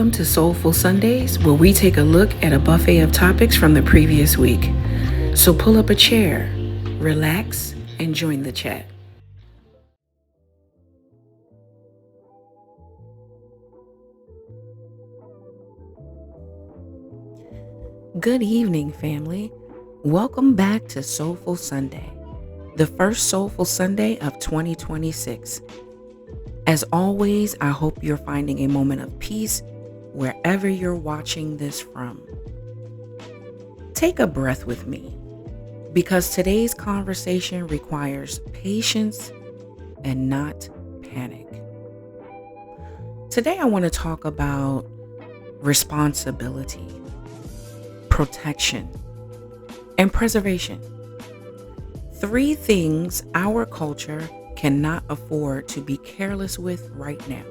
Welcome to Soulful Sundays, where we take a look at a buffet of topics from the previous week. So pull up a chair, relax, and join the chat. Good evening, family. Welcome back to Soulful Sunday, the first Soulful Sunday of 2026. As always, I hope you're finding a moment of peace wherever you're watching this from. Take a breath with me, because today's conversation requires patience and not panic. Today, I want to talk about responsibility, protection, and preservation. Three things our culture cannot afford to be careless with right now.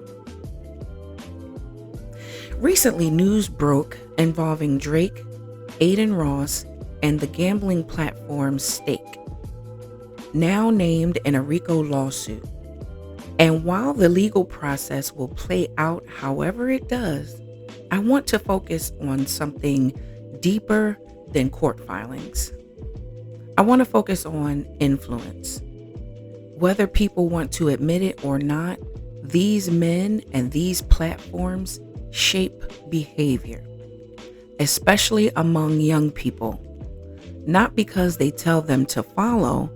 Recently, news broke involving Drake, Adin Ross, and the gambling platform Stake, now named in a RICO lawsuit. And while the legal process will play out however it does, I want to focus on something deeper than court filings. I want to focus on influence. Whether people want to admit it or not, these men and these platforms shape behavior, especially among young people, not because they tell them to follow,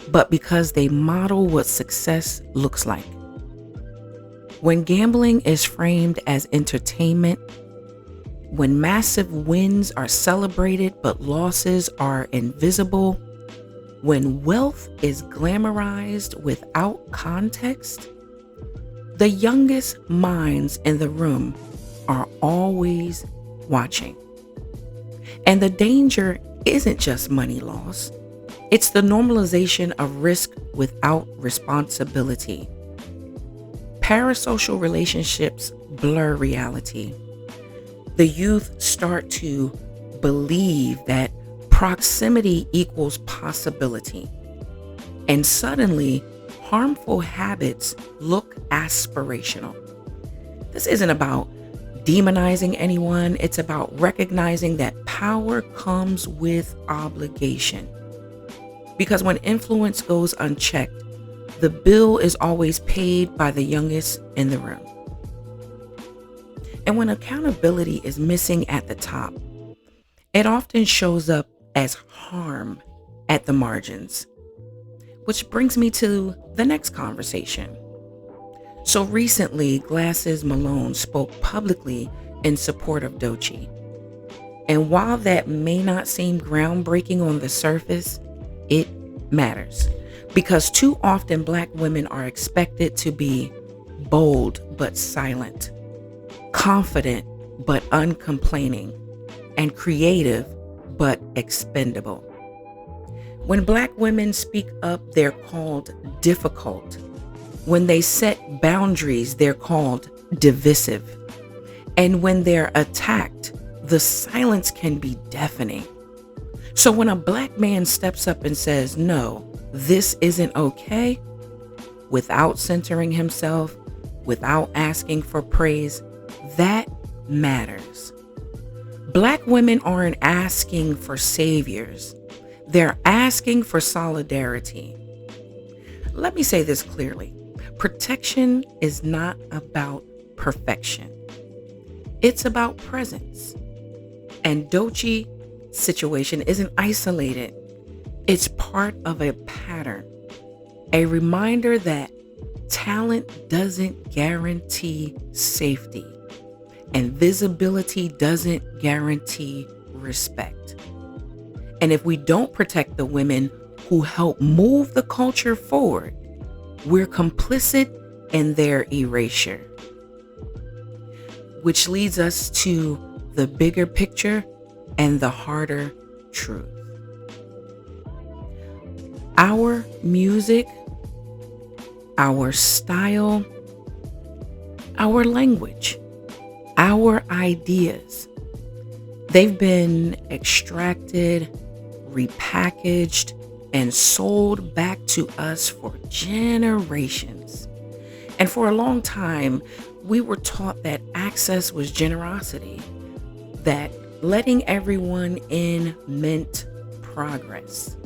but because they model what success looks like. When gambling is framed as entertainment, when massive wins are celebrated but losses are invisible, when wealth is glamorized without context, the youngest minds in the room are always watching. And the danger isn't just money loss, it's the normalization of risk without responsibility. Parasocial relationships blur reality. The youth start to believe that proximity equals possibility. And suddenly, harmful habits look aspirational. This isn't about demonizing anyone. It's about recognizing that power comes with obligation. Because when influence goes unchecked, the bill is always paid by the youngest in the room. And when accountability is missing at the top, it often shows up as harm at the margins. Which brings me to the next conversation. So recently, Glasses Malone spoke publicly in support of Doechii. And while that may not seem groundbreaking on the surface, it matters. Because too often Black women are expected to be bold but silent, confident but uncomplaining, and creative but expendable. When Black women speak up, they're called difficult. When they set boundaries, they're called divisive. And when they're attacked, the silence can be deafening. So when a Black man steps up and says, "No, this isn't okay," without centering himself, without asking for praise, that matters. Black women aren't asking for saviors. They're asking for solidarity. Let me say this clearly. Protection is not about perfection. It's about presence. And Doechii situation isn't isolated. It's part of a pattern. A reminder that talent doesn't guarantee safety. And visibility doesn't guarantee respect. And if we don't protect the women who help move the culture forward, we're complicit in their erasure. Which leads us to the bigger picture and the harder truth. Our music, our style, our language, our ideas, they've been extracted, repackaged, and sold back to us for generations. And for a long time, We were taught that access was generosity, that letting everyone in meant progress.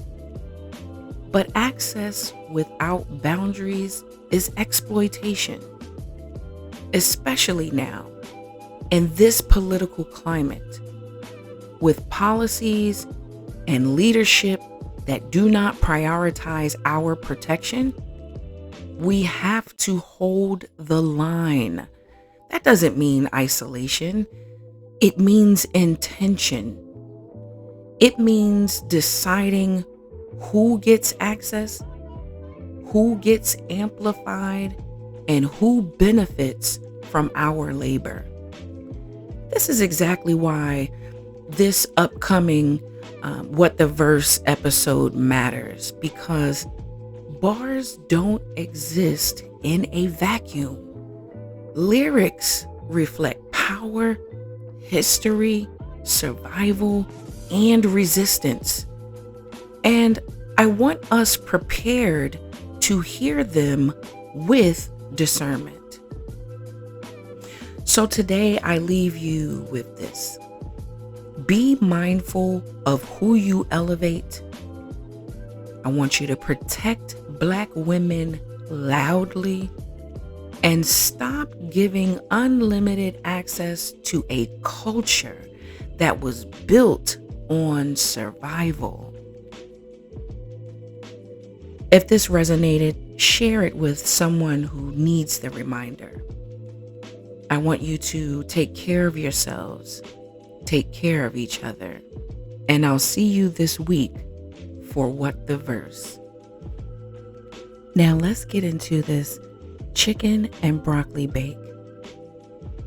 But access without boundaries is exploitation, especially now in this political climate, with policies and leadership that do not prioritize our protection. We have to hold the line. That doesn't mean isolation. It means intention. It means deciding who gets access, who gets amplified, and who benefits from our labor. This is exactly why this upcoming What the Verse episode matters, because bars don't exist in a vacuum. Lyrics reflect power, history, survival, and resistance. And I want us prepared to hear them with discernment. So today I leave you with this. Be mindful of who you elevate. I want you to protect Black women loudly and stop giving unlimited access to a culture that was built on survival. If this resonated, share it with someone who needs the reminder. I want you to take care of yourselves, take care of each other, and I'll see you this week for What the Verse. Now let's get into this chicken and broccoli bake.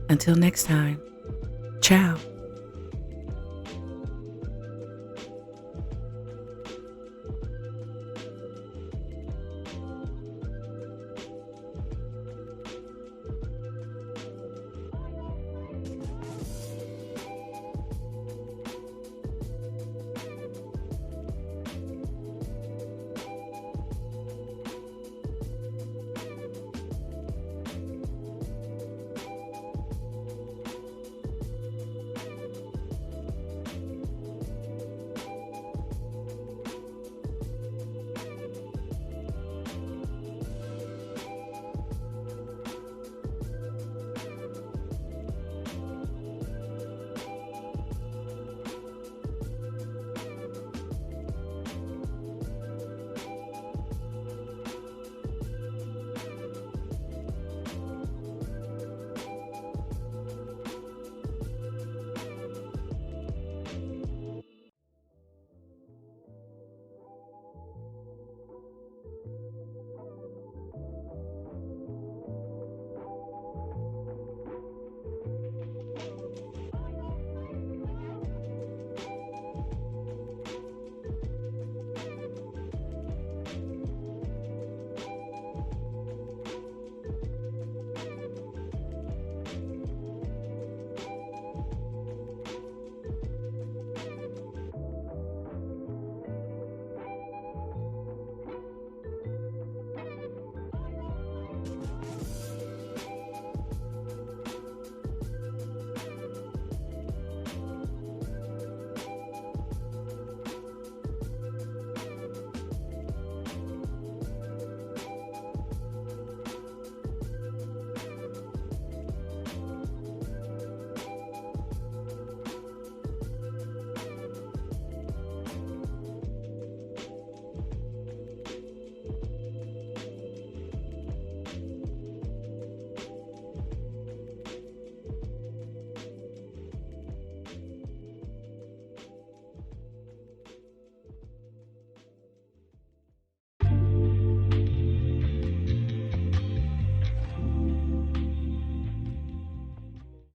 Until next time, ciao.